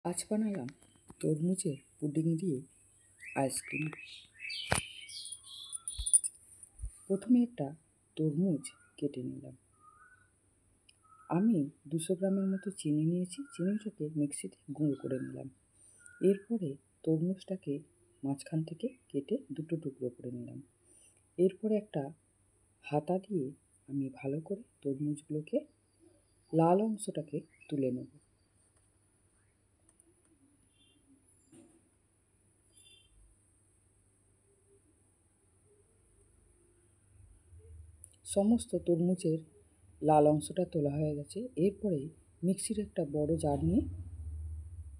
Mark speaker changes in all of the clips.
Speaker 1: আজ বানালাম তরমুজের পুডিং দিয়ে আইসক্রিম। প্রথমে একটা তরমুজ কেটে নিলাম। আমি 200 গ্রামের মতো চিনি নিয়েছি। চিনিটাকে মিক্সিতে গুঁড়ো করে নিলাম। এরপরে তরমুজটাকে মাঝখান থেকে কেটে দুটো টুকরো করে নিলাম। এরপরে একটা হাতা দিয়ে আমি ভালো করে তরমুজগুলোকে লাল অংশটাকে তুলে নেব। সমস্ত তরমুজের লাল অংশটা তোলা হয়ে গেছে। এরপরে মিক্সির একটা বড় জার নিয়ে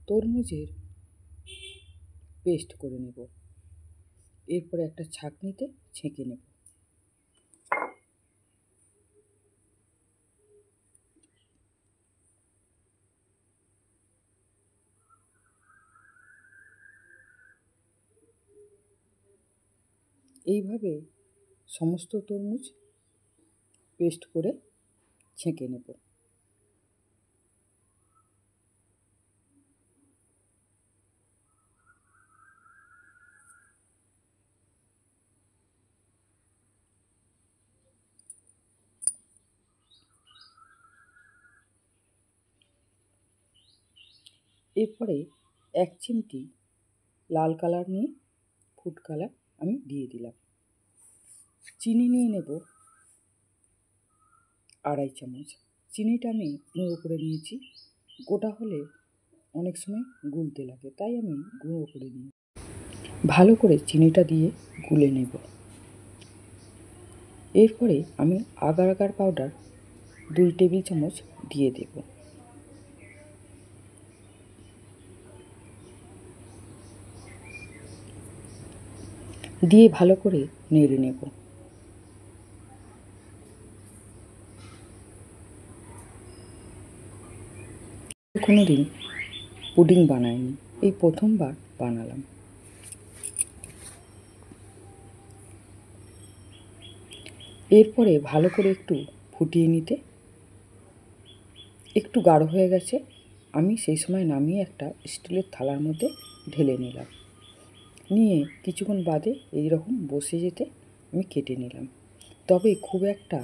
Speaker 1: তরমুজের পেস্ট করে নেব। এরপরে একটা ছাঁকনিতে ছেঁকে নেব। এইভাবে সমস্ত তরমুজ পেস্ট করে ছেঁকে নেব। এরপরে 1 চিমটি লাল কালার নিয়ে ফুড কালার আমি দিয়ে দিলাম। চিনি নিয়ে নেব 2.5 চামচ। চিনিটা আমি গুঁড়ো করে নিয়েছি। গোটা হলে অনেক সময় গুলতে লাগে, তাই আমি গুঁড়ো করে নিই। ভালো করে চিনিটা দিয়ে গুলে নেব। এরপরে আমি আগার আগার পাউডার 2 টেবিল চামচ দিয়ে দেব। দিয়ে ভালো করে নেড়ে নেব। কোনোদিন পুডিং বানাইনি, এই প্রথমবার বানালাম। এরপরে ভালো করে একটু ফুটিয়ে নিতে, একটু গাঢ় হয়ে গেছে। আমি সেই সময় নামিয়ে একটা স্টিলের থালার মধ্যে ঢেলে নিলাম। নিয়ে কিছুক্ষণ বাদে এই রকম বসে যেতে আমি কেটে নিলাম, তবে খুব একটা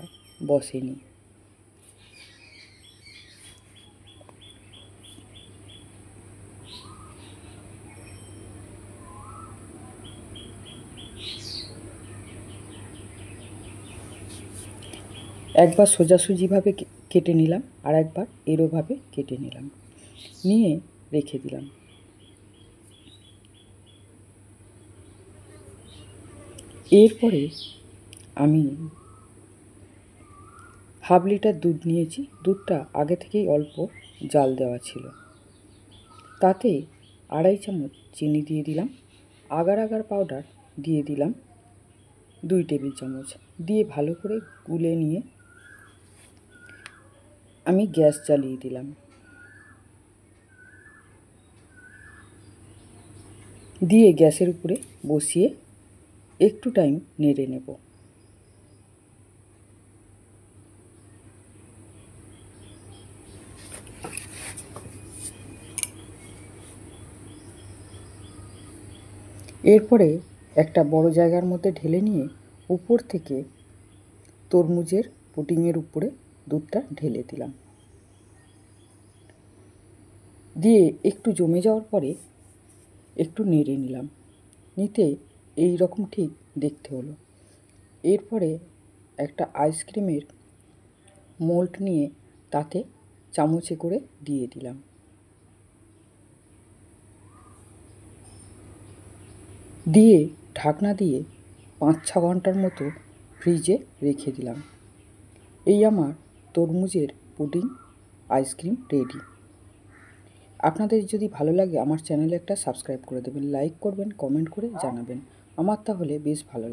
Speaker 1: বসেনি। একবার সোজাসুজিভাবে কেটে নিলাম, আর একবার এরোভাবে কেটে নিলাম, নিয়ে রেখে দিলাম। এরপরে আমি 1/2 লিটার দুধ নিয়েছি। দুধটা আগে থেকেই অল্প জাল দেওয়া ছিল। তাতে 2.5 চামচ চিনি দিয়ে দিলাম। আগার আগার পাউডার দিয়ে দিলাম 2 টেবিল চামচ। দিয়ে ভালো করে গুলে নিয়ে আমি গ্যাস জ্বালিয়ে দিলাম। দিয়ে গ্যাসের উপরে বসিয়ে একটু টাইম নেড়ে নেব। এরপরে একটা বড় জায়গার মধ্যে ঢেলে নিয়ে উপর থেকে তরমুজের পুডিংয়ের উপরে দুধটা ঢেলে দিলাম। দিয়ে একটু জমে যাওয়ার পরে একটু নেড়ে নিলাম। নিতে এই রকম ঠিক দেখতে হলো। এরপরে একটা আইসক্রিমের মোল্ড নিয়ে তাতে চামচে করে দিয়ে দিলাম। দিয়ে ঢাকনা দিয়ে 5-6 ঘন্টার মতো ফ্রিজে রেখে দিলাম। এই আমার তরমুজের পুডিং আইসক্রিম রেডি। আপনাদের যদি ভালো লাগে আমার চ্যানেলে একটা সাবস্ক্রাইব করে দেবেন, লাইক করবেন, কমেন্ট করে জানাবেন। আমার তাহলে বেশ ভালো লাগে।